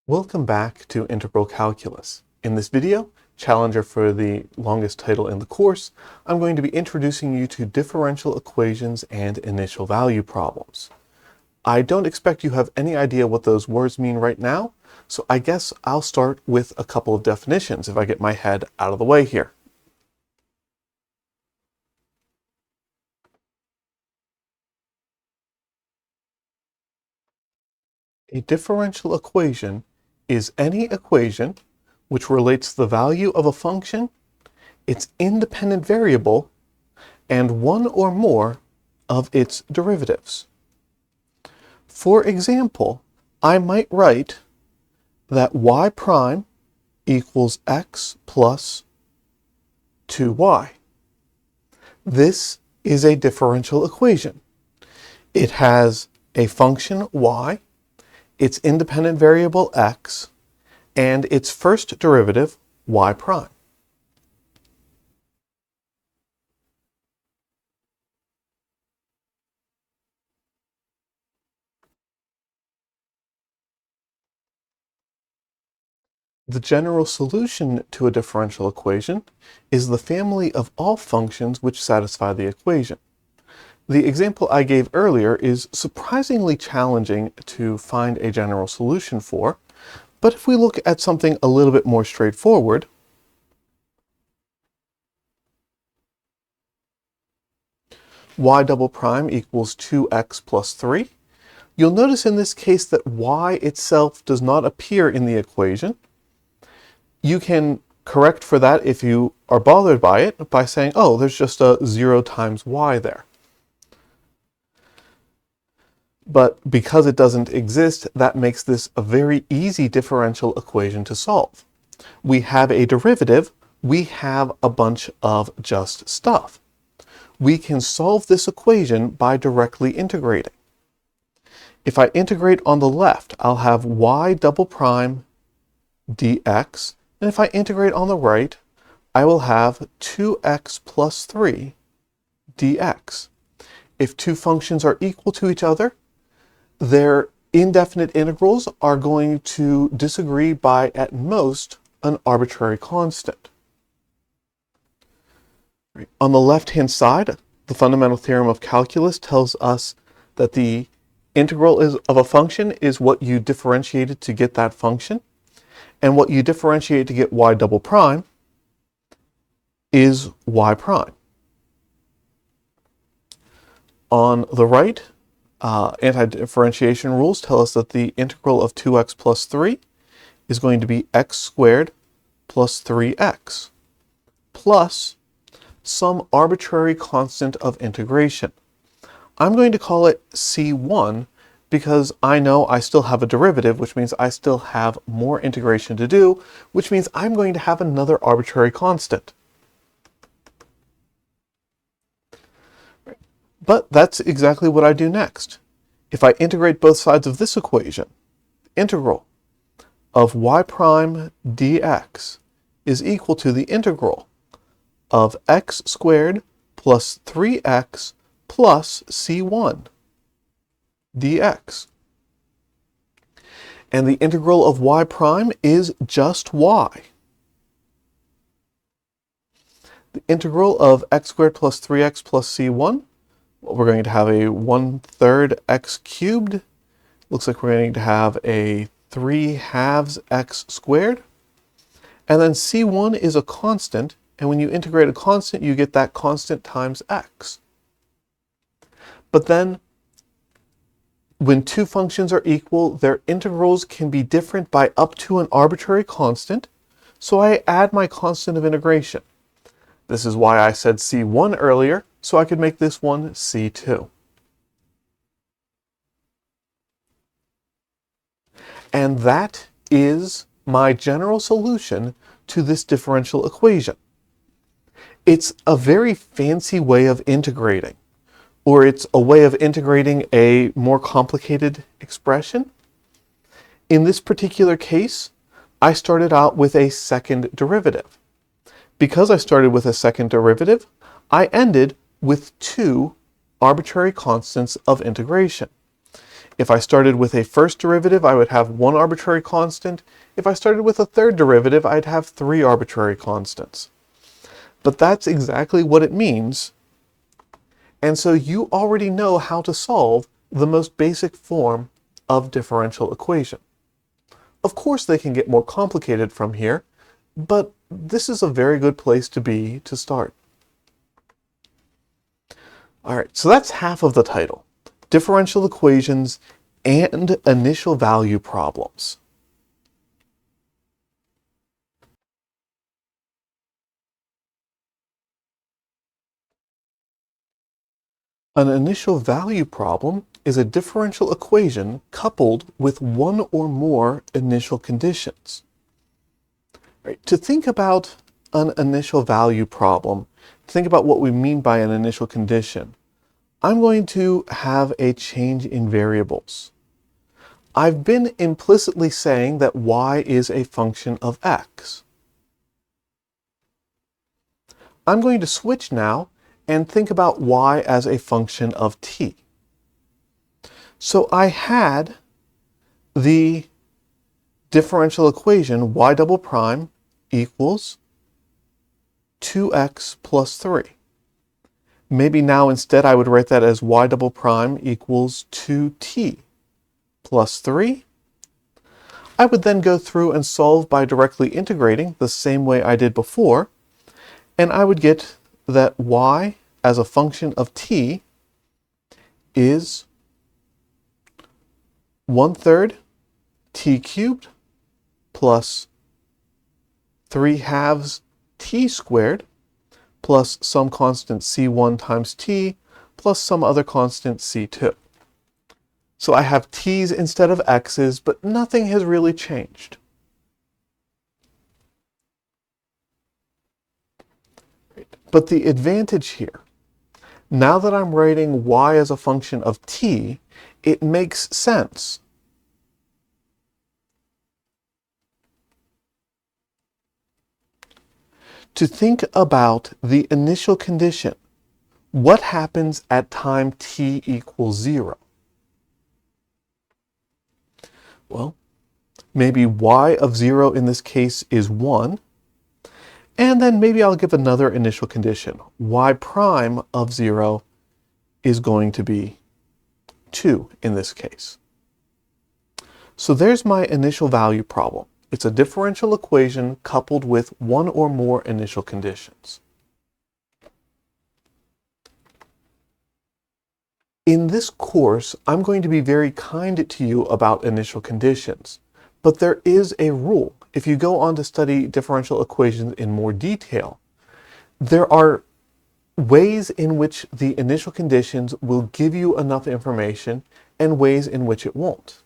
Welcome back to Integral Calculus. In this video, challenger for the longest title in the course, I'm going to be introducing you to differential equations and initial value problems. I don't expect you have any idea what those words mean right now, so I guess I'll start with a couple of definitions if I get my head out of the way here. A differential equation is any equation which relates the value of a function, its independent variable, and one or more of its derivatives. For example, I might write that y prime equals x plus 2y. This is a differential equation. It has a function y, its independent variable x, and its first derivative y prime. The general solution to a differential equation is the family of all functions which satisfy the equation. The example I gave earlier is surprisingly challenging to find a general solution for, but if we look at something a little bit more straightforward, y double prime equals 2x plus 3, you'll notice in this case that y itself does not appear in the equation. You can correct for that if you are bothered by it by saying, oh, there's just a 0 times y there. But because it doesn't exist, that makes this a very easy differential equation to solve. We have a derivative, we have a bunch of just stuff. We can solve this equation by directly integrating. If I integrate on the left, I'll have y double prime dx, and if I integrate on the right, I will have 2x plus 3 dx. If two functions are equal to each other, their indefinite integrals are going to disagree by, at most, an arbitrary constant. On the left-hand side, the fundamental theorem of calculus tells us that the integral of a function is what you differentiated to get that function, and what you differentiate to get y double prime is y prime. On the right, anti-differentiation rules tell us that the integral of 2x plus 3 is going to be x squared plus 3x plus some arbitrary constant of integration. I'm going to call it C1 because I know I still have a derivative, which means I still have more integration to do, which means I'm going to have another arbitrary constant. But that's exactly what I do next. If I integrate both sides of this equation, the integral of y prime dx is equal to the integral of x squared plus 3x plus c1 dx. And the integral of y prime is just y. The integral of x squared plus 3x plus c1, we're going to have a 1/3 x cubed. Looks like we're going to have a 3/2 x squared. And then c1 is a constant, and when you integrate a constant, you get that constant times x. But then, when two functions are equal, their integrals can be different by up to an arbitrary constant, so I add my constant of integration. This is why I said c1 earlier, so I could make this one c2. And that is my general solution to this differential equation. It's a very fancy way of integrating, or it's a way of integrating a more complicated expression. In this particular case, I started out with a second derivative. Because I started with a second derivative, I ended with two arbitrary constants of integration. If I started with a first derivative, I would have one arbitrary constant. If I started with a third derivative, I'd have three arbitrary constants. But that's exactly what it means. And so you already know how to solve the most basic form of differential equation. Of course, they can get more complicated from here, but this is a very good place to be to start. All right, so that's half of the title. Differential equations and initial value problems. An initial value problem is a differential equation coupled with one or more initial conditions. Right, to think about an initial value problem, think about what we mean by an initial condition. I'm going to have a change in variables. I've been implicitly saying that y is a function of x. I'm going to switch now and think about y as a function of t. So I had the differential equation y double prime equals 2x plus 3. Maybe now instead I would write that as y double prime equals 2t plus 3. I would then go through and solve by directly integrating the same way I did before, and I would get that y as a function of t is 1/3 t cubed plus 3/2 t squared plus some constant c1 times t plus some other constant c2. So I have t's instead of x's, but nothing has really changed. But the advantage here, now that I'm writing y as a function of t, it makes sense. To think about the initial condition, what happens at time t equals 0? Well, maybe y of 0 in this case is 1, and then maybe I'll give another initial condition. Y prime of 0 is going to be 2 in this case. So there's my initial value problem. It's a differential equation coupled with one or more initial conditions. In this course, I'm going to be very kind to you about initial conditions, but there is a rule. If you go on to study differential equations in more detail, there are ways in which the initial conditions will give you enough information and ways in which it won't.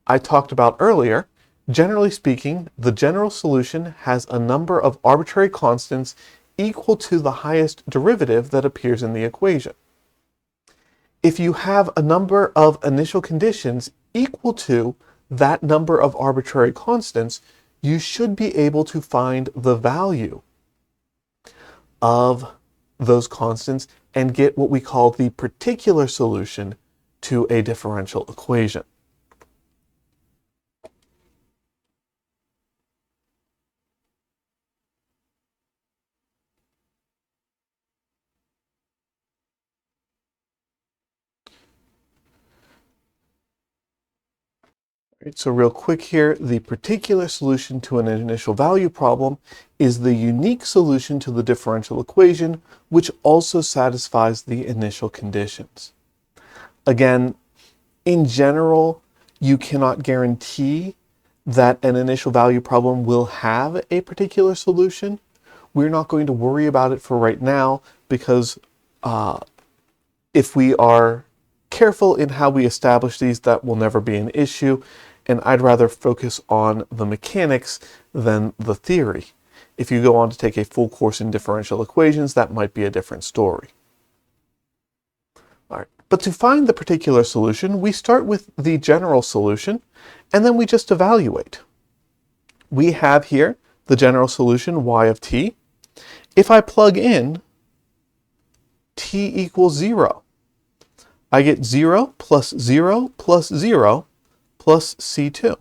I talked about earlier, generally speaking, the general solution has a number of arbitrary constants equal to the highest derivative that appears in the equation. If you have a number of initial conditions equal to that number of arbitrary constants, you should be able to find the value of those constants and get what we call the particular solution to a differential equation. Right, so real quick here, the particular solution to an initial value problem is the unique solution to the differential equation, which also satisfies the initial conditions. Again, in general, you cannot guarantee that an initial value problem will have a particular solution. We're not going to worry about it for right now because if we are careful in how we establish these, that will never be an issue. And I'd rather focus on the mechanics than the theory. If you go on to take a full course in differential equations, that might be a different story. All right. But to find the particular solution, we start with the general solution, and then we just evaluate. We have here the general solution, y of t. If I plug in t equals 0, I get 0 plus 0 plus 0 plus C2.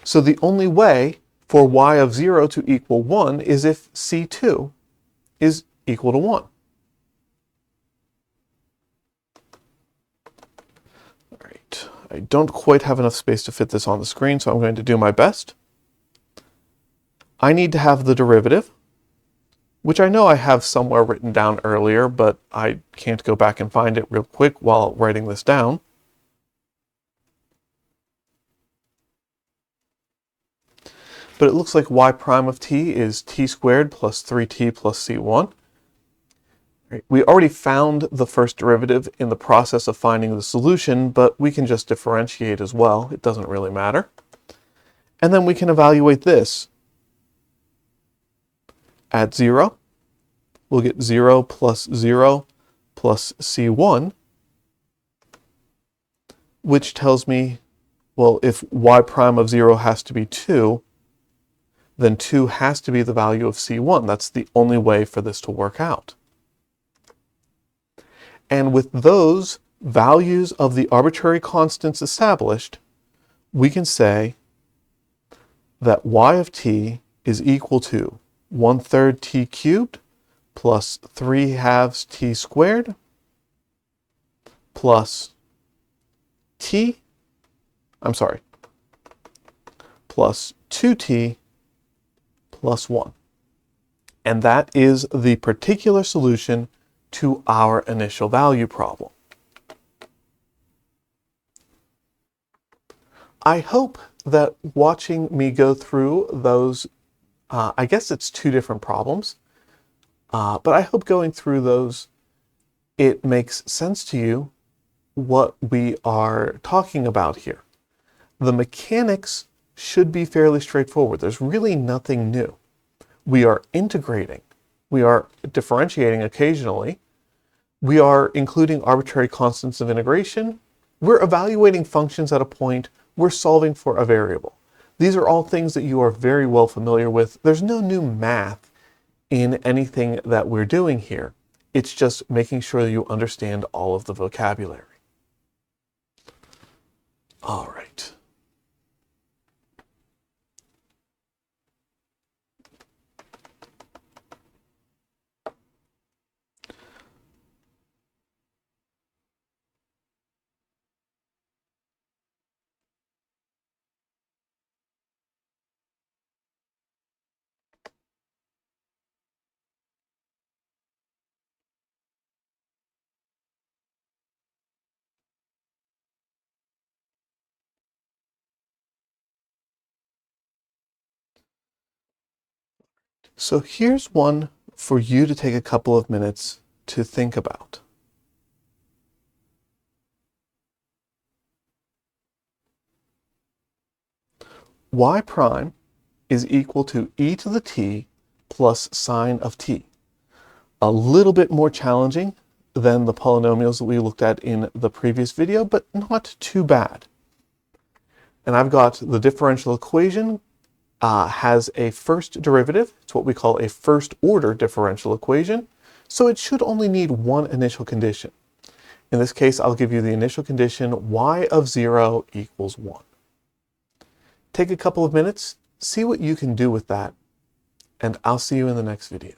So the only way for y of 0 to equal 1 is if C2 is equal to 1. All right, I don't quite have enough space to fit this on the screen, so I'm going to do my best. I need to have the derivative, which I know I have somewhere written down earlier, but I can't go back and find it real quick while writing this down. But it looks like y prime of t is t squared plus 3t plus c1. We already found the first derivative in the process of finding the solution, but we can just differentiate as well. It doesn't really matter. And then we can evaluate this. At 0, we'll get 0 plus 0 plus c1, which tells me, well, if y prime of 0 has to be 2, then 2 has to be the value of c1. That's the only way for this to work out. And with those values of the arbitrary constants established, we can say that y of t is equal to 1/3 t cubed plus 3/2 t squared plus plus 2t plus 1. And that is the particular solution to our initial value problem. I hope that watching me go through those, I guess it's 2 different problems, but I hope going through those, it makes sense to you what we are talking about here. The mechanics should be fairly straightforward. There's really nothing new. We are integrating. We are differentiating occasionally. We are including arbitrary constants of integration. We're evaluating functions at a point. We're solving for a variable. These are all things that you are very well familiar with. There's no new math in anything that we're doing here. It's just making sure that you understand all of the vocabulary. All right. So here's one for you to take a couple of minutes to think about. Y prime is equal to e to the t plus sine of t. A little bit more challenging than the polynomials that we looked at in the previous video, but not too bad. And I've got the differential equation has a first derivative. It's what we call a first order differential equation. So it should only need one initial condition. In this case, I'll give you the initial condition, y of 0 equals 1. Take a couple of minutes, see what you can do with that, and I'll see you in the next video.